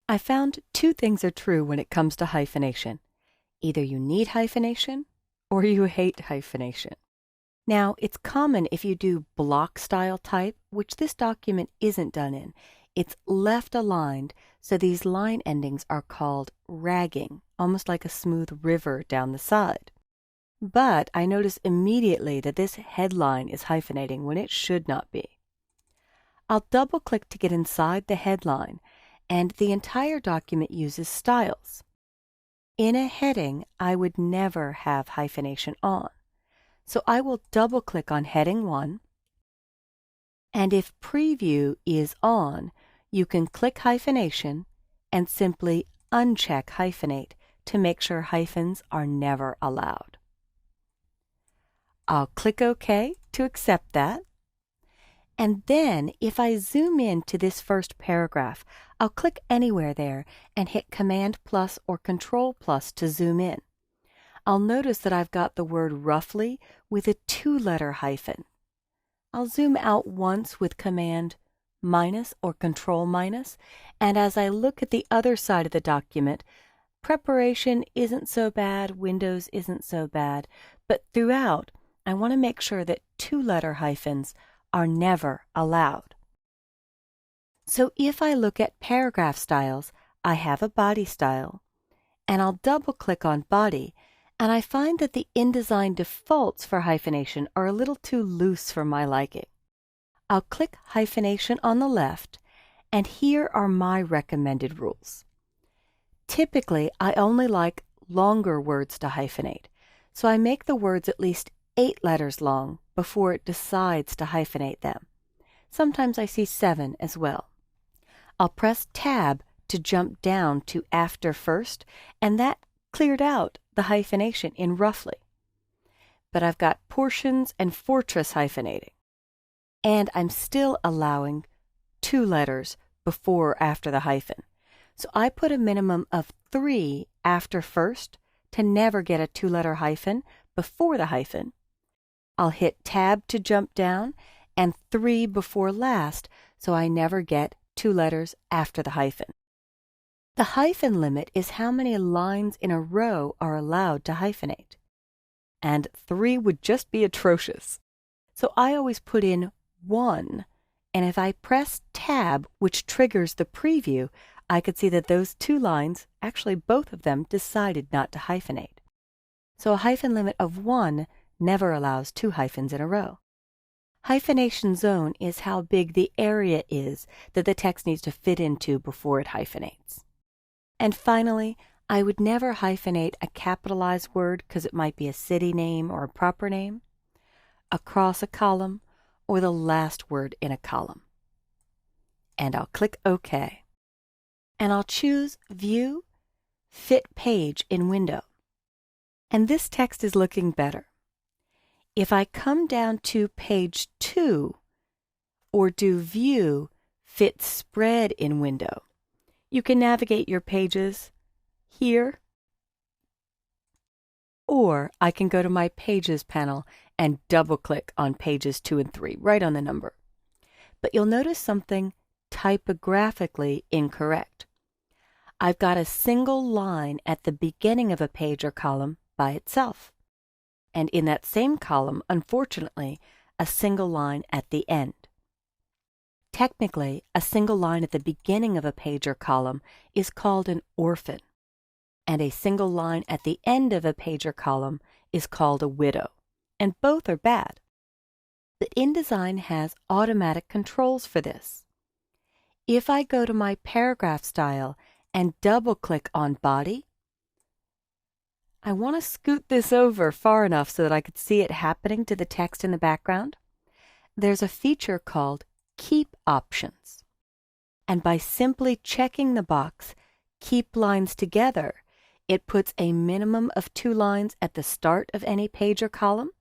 I found two things are true when it comes to hyphenation. Either you need hyphenation or you hate hyphenation. Now, it's common if you do block style type, which this document isn't done in. It's left aligned, so these line endings are called ragging, almost like a smooth river down the side. But I notice immediately that this headline is hyphenating when it should not be. I'll double-click to get inside the headline, and the entire document uses styles. In a heading, I would never have hyphenation on. So I will double-click on heading 1, and if preview is on, you can click hyphenation and simply uncheck hyphenate to make sure hyphens are never allowed. I'll click OK to accept that. And then, if I zoom in to this first paragraph, I'll click anywhere there and hit Command plus or Control plus to zoom in. I'll notice that I've got the word roughly with a 2-letter hyphen. I'll zoom out once with Command minus or Control minus, and as I look at the other side of the document, preparation isn't so bad, Windows isn't so bad, but throughout, I want to make sure that 2-letter hyphens are never allowed. So if I look at paragraph styles, I have a body style, and I'll double-click on body, and I find that the InDesign defaults for hyphenation are a little too loose for my liking. I'll click hyphenation on the left, and here are my recommended rules. Typically, I only like longer words to hyphenate, so I make the words at least 8 letters long before it decides to hyphenate them. Sometimes I see 7 as well. I'll press Tab to jump down to after first, and that cleared out the hyphenation in roughly. But I've got portions and fortress hyphenating. And I'm still allowing 2 letters before or after the hyphen. So I put a minimum of 3 after first to never get a 2-letter hyphen before the hyphen. I'll hit Tab to jump down, and 3 before last, so I never get 2 letters after the hyphen. The hyphen limit is how many lines in a row are allowed to hyphenate. And 3 would just be atrocious. So I always put in 1, and if I press Tab, which triggers the preview, I could see that those 2 lines, actually both of them, decided not to hyphenate. So a hyphen limit of 1 never allows 2 hyphens in a row. Hyphenation zone is how big the area is that the text needs to fit into before it hyphenates. And finally, I would never hyphenate a capitalized word because it might be a city name or a proper name, across a column, or the last word in a column. And I'll click OK. And I'll choose View, Fit Page in Window. And this text is looking better. If I come down to page 2 or do View, Fit Spread in Window, you can navigate your pages here, or I can go to my Pages panel and double-click on pages 2 and 3, right on the number. But you'll notice something typographically incorrect. I've got a single line at the beginning of a page or column by itself. And in that same column, unfortunately, a single line at the end. Technically, a single line at the beginning of a page or column is called an orphan, and a single line at the end of a page or column is called a widow, and both are bad. But InDesign has automatic controls for this. If I go to my paragraph style and double-click on body, I want to scoot this over far enough so that I could see it happening to the text in the background. There's a feature called Keep Options. And by simply checking the box, Keep Lines Together, it puts a minimum of 2 lines at the start of any page or column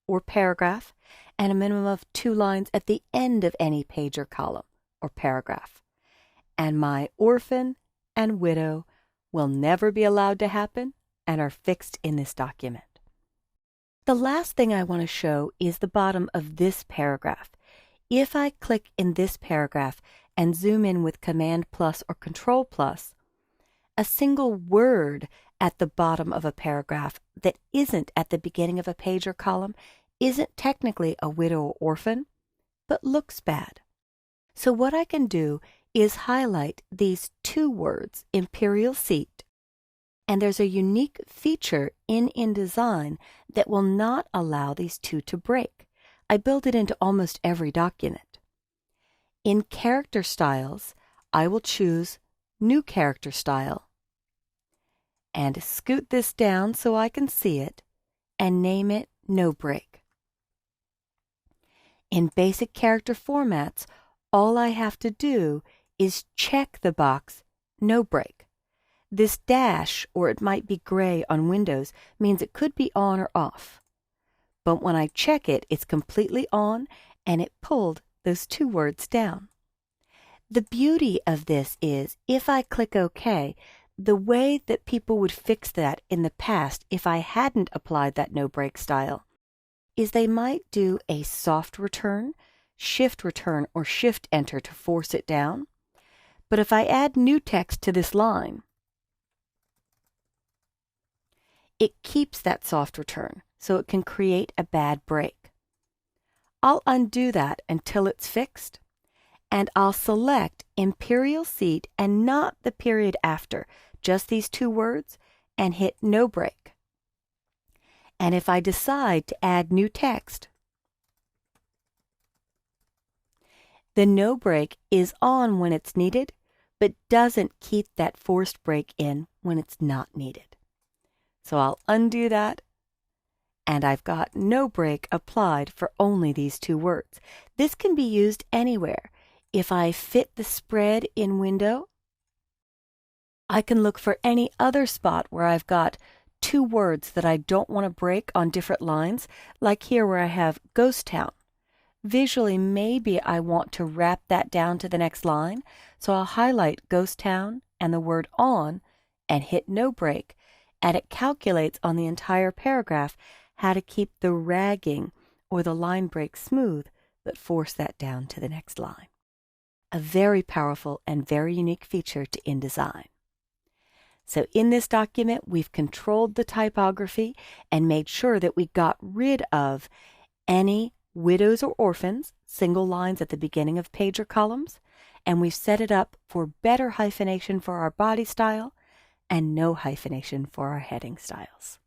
or paragraph, and a minimum of 2 lines at the end of any page or column or paragraph. And my orphan and widow will never be allowed to happen and are fixed in this document. The last thing I want to show is the bottom of this paragraph. If I click in this paragraph and zoom in with Command plus or Control plus, a single word at the bottom of a paragraph that isn't at the beginning of a page or column isn't technically a widow or orphan, but looks bad. So what I can do is highlight these two words, imperial seat, and there's a unique feature in InDesign that will not allow these two to break. I build it into almost every document. In character styles, I will choose New Character Style and scoot this down so I can see it and name it No Break. In basic character formats, all I have to do is check the box No Break. This dash, or it might be gray on Windows, means it could be on or off. But when I check it, it's completely on, and it pulled those two words down. The beauty of this is, if I click OK, the way that people would fix that in the past if I hadn't applied that no break style is they might do a soft return, shift return, or shift enter to force it down. But if I add new text to this line, it keeps that soft return, so it can create a bad break. I'll undo that until it's fixed, and I'll select imperial seat and not the period after, just these two words, and hit no break. And if I decide to add new text, the no break is on when it's needed, but doesn't keep that forced break in when it's not needed. So I'll undo that, and I've got no break applied for only these two words. This can be used anywhere. If I fit the spread in window, I can look for any other spot where I've got two words that I don't want to break on different lines, like here where I have Ghost Town. Visually, maybe I want to wrap that down to the next line, so I'll highlight Ghost Town and the word on and hit no break, and it calculates on the entire paragraph how to keep the ragging or the line break smooth, but force that down to the next line. A very powerful and very unique feature to InDesign. So in this document, we've controlled the typography and made sure that we got rid of any widows or orphans, single lines at the beginning of page or columns, and we've set it up for better hyphenation for our body style and no hyphenation for our heading styles.